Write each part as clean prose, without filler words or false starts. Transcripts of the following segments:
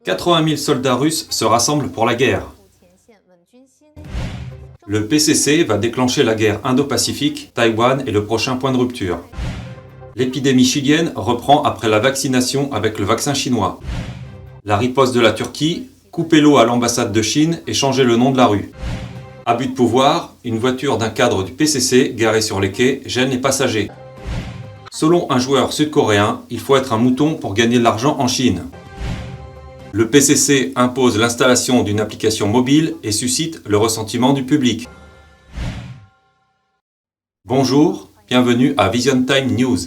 80 000 soldats russes se rassemblent pour la guerre. Le PCC va déclencher la guerre Indo-Pacifique, Taïwan est le prochain point de rupture. L'épidémie chilienne reprend après la vaccination avec le vaccin chinois. La riposte de la Turquie, couper l'eau à l'ambassade de Chine et changer le nom de la rue. Abus de pouvoir, une voiture d'un cadre du PCC garée sur les quais gêne les passagers. Selon un joueur sud-coréen, il faut être un mouton pour gagner de l'argent en Chine. Le PCC impose l'installation d'une application mobile et suscite le ressentiment du public. Bonjour, bienvenue à Vision Time News.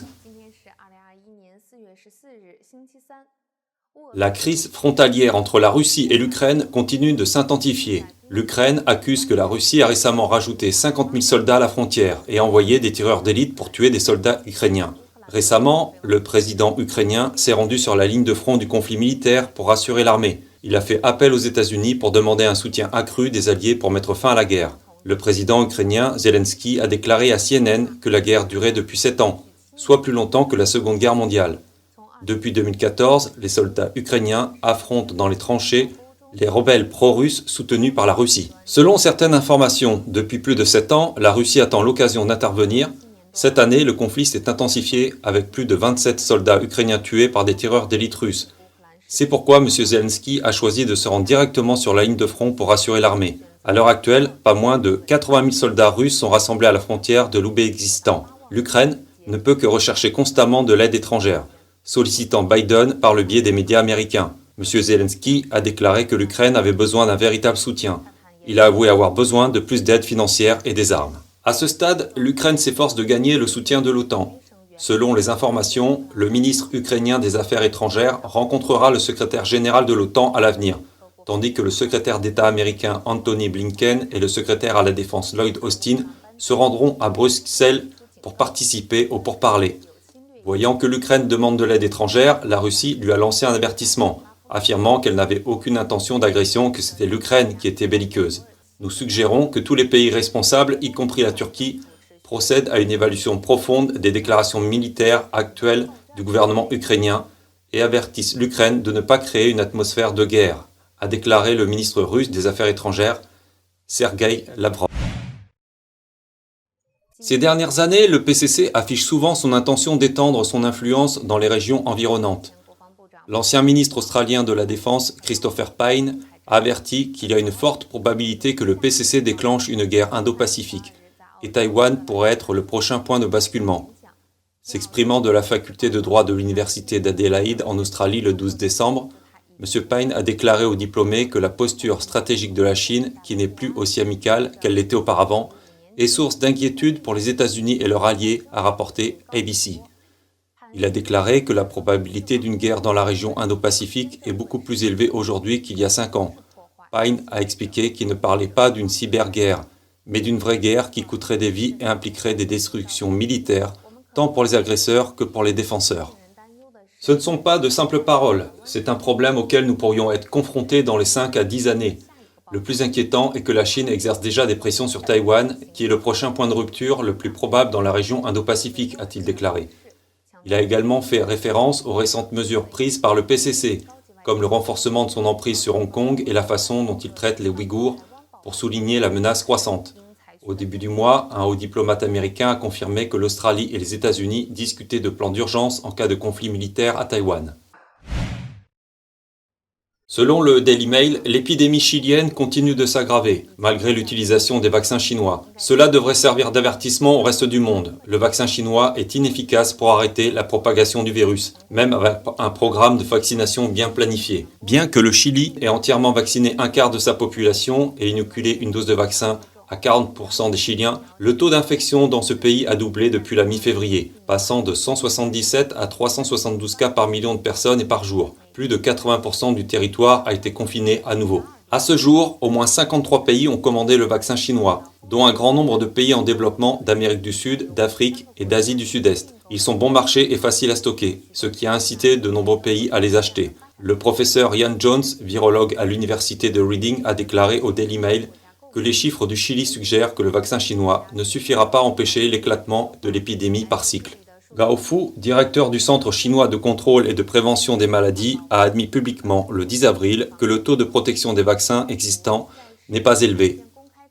La crise frontalière entre la Russie et l'Ukraine continue de s'intensifier. L'Ukraine accuse que la Russie a récemment rajouté 50 000 soldats à la frontière et envoyé des tireurs d'élite pour tuer des soldats ukrainiens. Récemment, le président ukrainien s'est rendu sur la ligne de front du conflit militaire pour rassurer l'armée. Il a fait appel aux États-Unis pour demander un soutien accru des alliés pour mettre fin à la guerre. Le président ukrainien Zelensky a déclaré à CNN que la guerre durait depuis 7 ans, soit plus longtemps que la Seconde Guerre mondiale. Depuis 2014, les soldats ukrainiens affrontent dans les tranchées les rebelles pro-russes soutenus par la Russie. Selon certaines informations, depuis plus de 7 ans, la Russie attend l'occasion d'intervenir. Cette année, le conflit s'est intensifié avec plus de 27 soldats ukrainiens tués par des tireurs d'élite russes. C'est pourquoi M. Zelensky a choisi de se rendre directement sur la ligne de front pour rassurer l'armée. À l'heure actuelle, pas moins de 80 000 soldats russes sont rassemblés à la frontière de l'Ouzbékistan. L'Ukraine ne peut que rechercher constamment de l'aide étrangère, sollicitant Biden par le biais des médias américains. M. Zelensky a déclaré que l'Ukraine avait besoin d'un véritable soutien. Il a avoué avoir besoin de plus d'aide financière et des armes. À ce stade, l'Ukraine s'efforce de gagner le soutien de l'OTAN. Selon les informations, le ministre ukrainien des Affaires étrangères rencontrera le secrétaire général de l'OTAN à l'avenir, tandis que le secrétaire d'État américain Anthony Blinken et le secrétaire à la Défense Lloyd Austin se rendront à Bruxelles pour participer aux pourparlers. Voyant que l'Ukraine demande de l'aide étrangère, la Russie lui a lancé un avertissement, affirmant qu'elle n'avait aucune intention d'agression, que c'était l'Ukraine qui était belliqueuse. Nous suggérons que tous les pays responsables, y compris la Turquie, procèdent à une évaluation profonde des déclarations militaires actuelles du gouvernement ukrainien et avertissent l'Ukraine de ne pas créer une atmosphère de guerre, a déclaré le ministre russe des Affaires étrangères, Sergueï Lavrov. Ces dernières années, le PCC affiche souvent son intention d'étendre son influence dans les régions environnantes. L'ancien ministre australien de la Défense, Christopher Pyne, a averti qu'il y a une forte probabilité que le PCC déclenche une guerre Indo-Pacifique, et Taïwan pourrait être le prochain point de basculement. S'exprimant de la faculté de droit de l'université d'Adélaïde en Australie le 12 décembre, M. Pyne a déclaré aux diplômés que la posture stratégique de la Chine, qui n'est plus aussi amicale qu'elle l'était auparavant, est source d'inquiétude pour les États-Unis et leurs alliés, a rapporté ABC. Il a déclaré que la probabilité d'une guerre dans la région Indo-Pacifique est beaucoup plus élevée aujourd'hui qu'il y a 5 ans. Pyne a expliqué qu'il ne parlait pas d'une cyberguerre, mais d'une vraie guerre qui coûterait des vies et impliquerait des destructions militaires, tant pour les agresseurs que pour les défenseurs. Ce ne sont pas de simples paroles, c'est un problème auquel nous pourrions être confrontés dans les 5 à 10 années. Le plus inquiétant est que la Chine exerce déjà des pressions sur Taïwan, qui est le prochain point de rupture le plus probable dans la région Indo-Pacifique, a-t-il déclaré. Il a également fait référence aux récentes mesures prises par le PCC, comme le renforcement de son emprise sur Hong Kong et la façon dont il traite les Ouïghours, pour souligner la menace croissante. Au début du mois, un haut diplomate américain a confirmé que l'Australie et les États-Unis discutaient de plans d'urgence en cas de conflit militaire à Taïwan. Selon le Daily Mail, l'épidémie chilienne continue de s'aggraver, malgré l'utilisation des vaccins chinois. Cela devrait servir d'avertissement au reste du monde. Le vaccin chinois est inefficace pour arrêter la propagation du virus, même avec un programme de vaccination bien planifié. Bien que le Chili ait entièrement vacciné un quart de sa population et inoculé une dose de vaccin à 40% des Chiliens, le taux d'infection dans ce pays a doublé depuis la mi-février, passant de 177 à 372 cas par million de personnes et par jour. Plus de 80% du territoire a été confiné à nouveau. À ce jour, au moins 53 pays ont commandé le vaccin chinois, dont un grand nombre de pays en développement d'Amérique du Sud, d'Afrique et d'Asie du Sud-Est. Ils sont bon marché et faciles à stocker, ce qui a incité de nombreux pays à les acheter. Le professeur Ian Jones, virologue à l'université de Reading, a déclaré au Daily Mail que les chiffres du Chili suggèrent que le vaccin chinois ne suffira pas à empêcher l'éclatement de l'épidémie par cycle. Gao Fu, directeur du Centre chinois de contrôle et de prévention des maladies, a admis publiquement le 10 avril que le taux de protection des vaccins existants n'est pas élevé.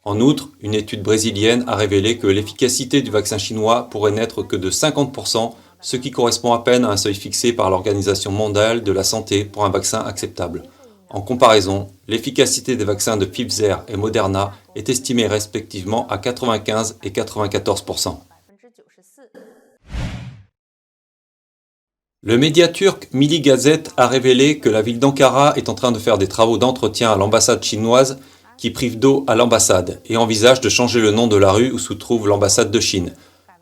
En outre, une étude brésilienne a révélé que l'efficacité du vaccin chinois pourrait n'être que de 50%, ce qui correspond à peine à un seuil fixé par l'Organisation mondiale de la santé pour un vaccin acceptable. En comparaison, l'efficacité des vaccins de Pfizer et Moderna est estimée respectivement à 95 et 94%. Le média turc Milli Gazette a révélé que la ville d'Ankara est en train de faire des travaux d'entretien à l'ambassade chinoise qui prive d'eau à l'ambassade et envisage de changer le nom de la rue où se trouve l'ambassade de Chine.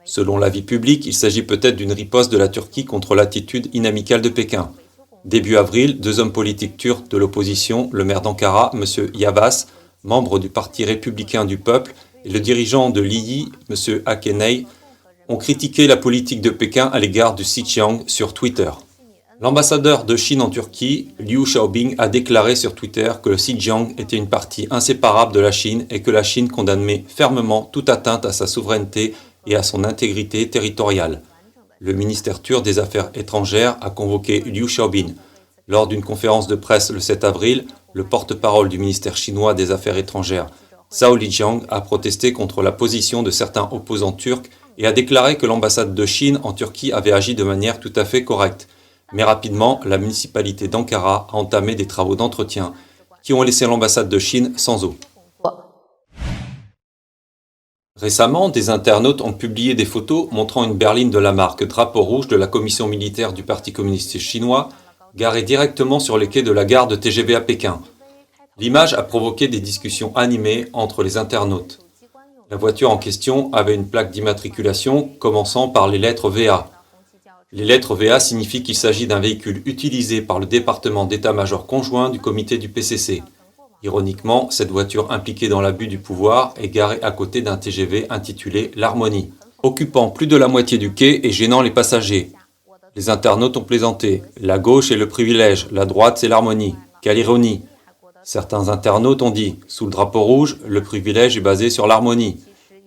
Selon l'avis public, il s'agit peut-être d'une riposte de la Turquie contre l'attitude inamicale de Pékin. Début avril, deux hommes politiques turcs de l'opposition, le maire d'Ankara, M. Yavas, membre du Parti républicain du peuple, et le dirigeant de l'IY, M. Akenei, ont critiqué la politique de Pékin à l'égard du Xinjiang sur Twitter. L'ambassadeur de Chine en Turquie, Liu Xiaobing, a déclaré sur Twitter que le Xinjiang était une partie inséparable de la Chine et que la Chine condamnait fermement toute atteinte à sa souveraineté et à son intégrité territoriale. Le ministère turc des Affaires étrangères a convoqué Liu Xiaobing. Lors d'une conférence de presse le 7 avril, le porte-parole du ministère chinois des Affaires étrangères, Zhao Lijiang, a protesté contre la position de certains opposants turcs et a déclaré que l'ambassade de Chine en Turquie avait agi de manière tout à fait correcte. Mais rapidement, la municipalité d'Ankara a entamé des travaux d'entretien qui ont laissé l'ambassade de Chine sans eau. Récemment, des internautes ont publié des photos montrant une berline de la marque Drapeau Rouge de la commission militaire du Parti communiste chinois garée directement sur les quais de la gare de TGV à Pékin. L'image a provoqué des discussions animées entre les internautes. La voiture en question avait une plaque d'immatriculation commençant par les lettres VA. Les lettres VA signifient qu'il s'agit d'un véhicule utilisé par le département d'état-major conjoint du comité du PCC. Ironiquement, cette voiture impliquée dans l'abus du pouvoir est garée à côté d'un TGV intitulé l'Harmonie, occupant plus de la moitié du quai et gênant les passagers. Les internautes ont plaisanté. La gauche est le privilège, la droite c'est l'harmonie. Quelle ironie! Certains internautes ont dit, sous le drapeau rouge, le privilège est basé sur l'harmonie.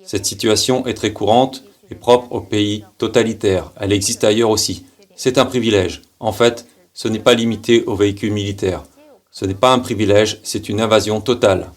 Cette situation est très courante et propre aux pays totalitaires. Elle existe ailleurs aussi. C'est un privilège. En fait, ce n'est pas limité aux véhicules militaires. Ce n'est pas un privilège, c'est une invasion totale.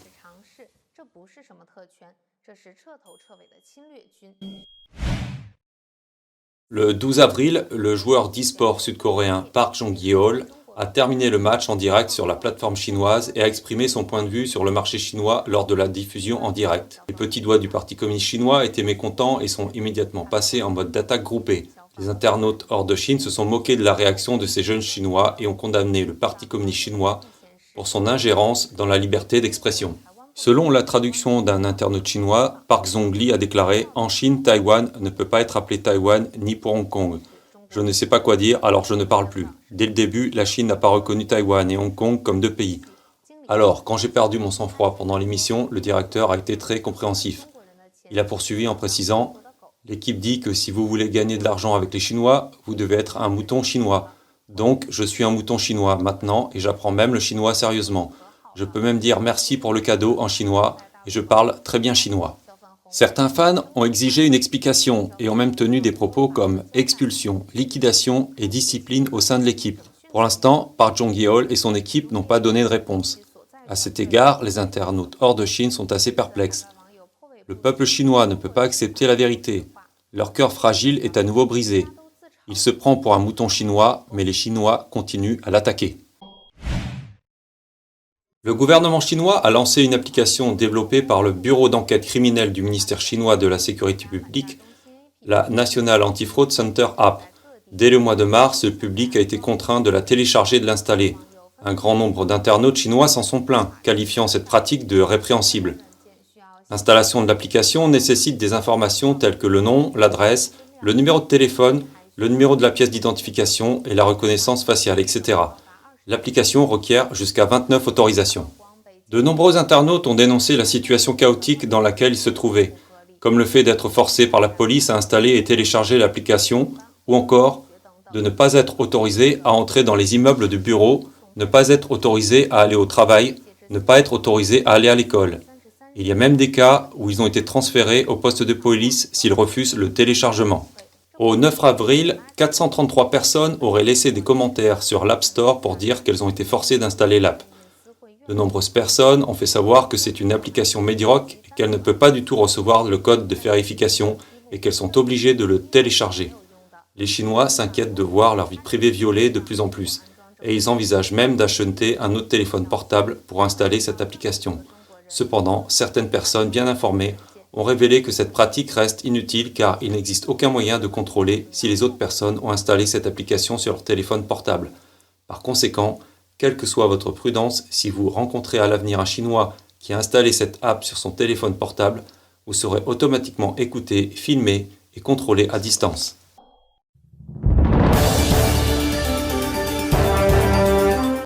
Le 12 avril, le joueur d'e-sport sud-coréen Park Jong-yeol a terminé le match en direct sur la plateforme chinoise et a exprimé son point de vue sur le marché chinois lors de la diffusion en direct. Les petits doigts du Parti communiste chinois étaient mécontents et sont immédiatement passés en mode d'attaque groupée. Les internautes hors de Chine se sont moqués de la réaction de ces jeunes Chinois et ont condamné le Parti communiste chinois pour son ingérence dans la liberté d'expression. Selon la traduction d'un internaute chinois, Park Zhongli a déclaré « En Chine, Taïwan ne peut pas être appelé Taïwan ni pour Hong Kong. Je ne sais pas quoi dire, alors je ne parle plus. Dès le début, la Chine n'a pas reconnu Taïwan et Hong Kong comme deux pays. Alors, quand j'ai perdu mon sang-froid pendant l'émission, le directeur a été très compréhensif. Il a poursuivi en précisant « L'équipe dit que si vous voulez gagner de l'argent avec les Chinois, vous devez être un mouton chinois. Donc, je suis un mouton chinois maintenant et j'apprends même le chinois sérieusement. Je peux même dire merci pour le cadeau en chinois et je parle très bien chinois. » Certains fans ont exigé une explication et ont même tenu des propos comme expulsion, liquidation et discipline au sein de l'équipe. Pour l'instant, Park Jong-yeol et son équipe n'ont pas donné de réponse. À cet égard, les internautes hors de Chine sont assez perplexes. Le peuple chinois ne peut pas accepter la vérité. Leur cœur fragile est à nouveau brisé. Il se prend pour un mouton chinois, mais les Chinois continuent à l'attaquer. Le gouvernement chinois a lancé une application développée par le Bureau d'enquête criminelle du ministère chinois de la Sécurité publique, la National Anti-Fraud Center App. Dès le mois de mars, le public a été contraint de la télécharger et de l'installer. Un grand nombre d'internautes chinois s'en sont plaints, qualifiant cette pratique de répréhensible. L'installation de l'application nécessite des informations telles que le nom, l'adresse, le numéro de téléphone, le numéro de la pièce d'identification et la reconnaissance faciale, etc. L'application requiert jusqu'à 29 autorisations. De nombreux internautes ont dénoncé la situation chaotique dans laquelle ils se trouvaient, comme le fait d'être forcés par la police à installer et télécharger l'application, ou encore de ne pas être autorisés à entrer dans les immeubles de bureaux, ne pas être autorisés à aller au travail, ne pas être autorisés à aller à l'école. Il y a même des cas où ils ont été transférés au poste de police s'ils refusent le téléchargement. Au 9 avril, 433 personnes auraient laissé des commentaires sur l'App Store pour dire qu'elles ont été forcées d'installer l'app. De nombreuses personnes ont fait savoir que c'est une application médiocre et qu'elle ne peut pas du tout recevoir le code de vérification et qu'elles sont obligées de le télécharger. Les Chinois s'inquiètent de voir leur vie privée violée de plus en plus et ils envisagent même d'acheter un autre téléphone portable pour installer cette application. Cependant, certaines personnes bien informées ont révélé que cette pratique reste inutile car il n'existe aucun moyen de contrôler si les autres personnes ont installé cette application sur leur téléphone portable. Par conséquent, quelle que soit votre prudence, si vous rencontrez à l'avenir un Chinois qui a installé cette app sur son téléphone portable, vous serez automatiquement écouté, filmé et contrôlé à distance.